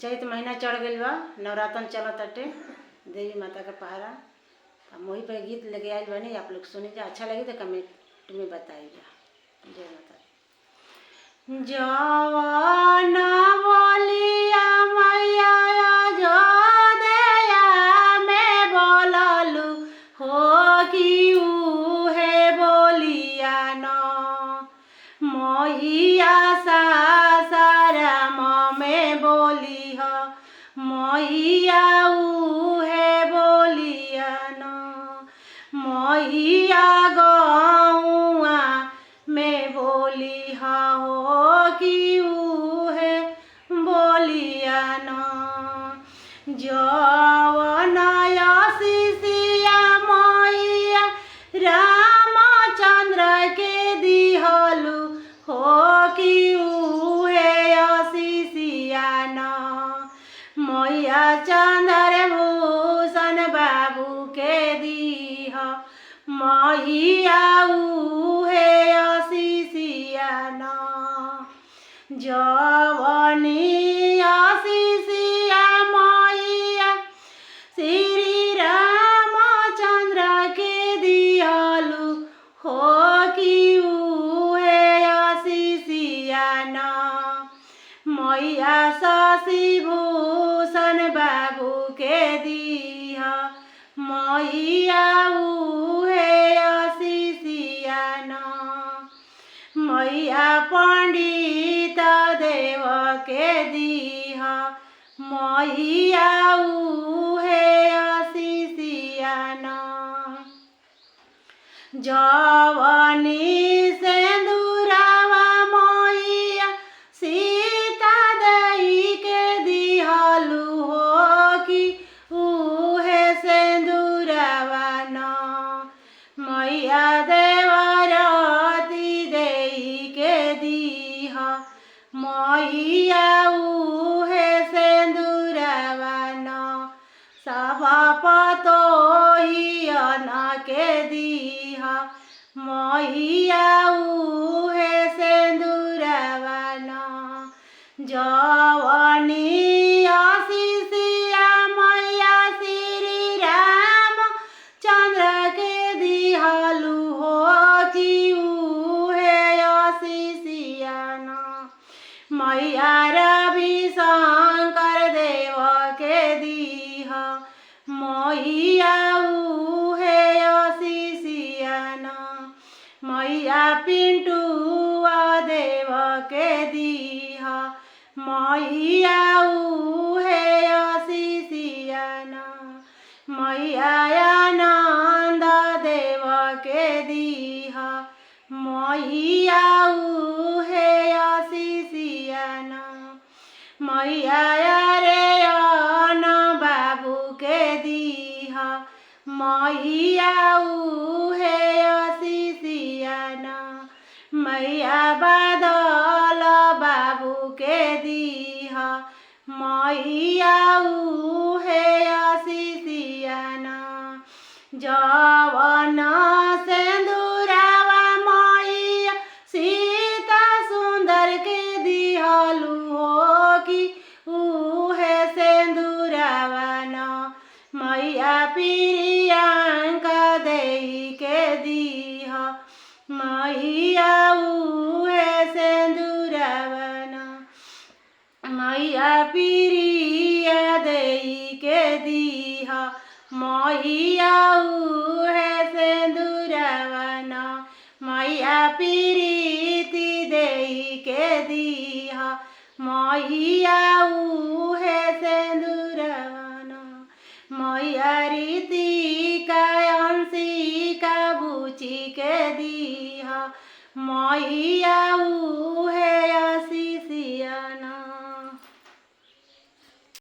चैत महीना चढ़ गई बा, नवरातन चलत ताटे, देवी माता का पहरा। हम वही पे गीत लेके आए बनी, आप लोग सुनी जा। अच्छा लगी तो कमेंट में बताइएगा। जय माता दी। जवान बोलिया मैया अयोध्या में बोललू हो कि उहे बोलिया न मैया सासाराम में बोली हो मैया उहे बोलिया न मैया गौआ में बोली हो कि उहे बोलिया न जवन आशीषिया मैया रामचंद्र के दिहलू हो कि उहे आशीषिया न मैया चंद्र भूषण बाबू के दीह मैया उहे आशीषिया न जवनी आशीषिया मैया श्री रामचंद्र के दिहलू हो कि उहे आशीषिया न मैया शशि भूषण बाबू के दीह मैया उहे आशीषिया न मैया पंडित देव के दीह मैया उहे आशीषिया न जवनी सिंदूरवा मैया सीता दई के दिहलू हो कि उहे सिंदूरवा न मैया देवरती दई के दीह मैया उहे सिंदूरवा न सब पतोहियन के दीह मैया उहे सिंदूरवा न जवनी आशीषिया मैया श्री राम चंद्र के दिहलू हो कि उहे आशीषिया न मैया रवि शंकर देव के दीह मैया उहे आशीषिया न मैया पिंटुआ देव के दीह मैया उहे आशीषिया न मैया आनंद देव के दीह मैया उहे आशीषिया न मैया रे अन बाबू के दीह मैया उहे आशीषिया न मैया बादल बाबू के दीह मैया उहे आशीषिया न जवन सिंदूरवा मैया सीता सुंदर के दिहलू हो कि उहे सिंदूरवा न मैया प्रियंका देई के दीह मैया उहे सिंदूरवा न मैया प्रिया देई के दीह मैया उहे सिंदूरवा न मैया प्रीति देई के दीह मैया उहे सिंदूरवा न मैया रीतिका अंशिका बुची के दीह मैया उहे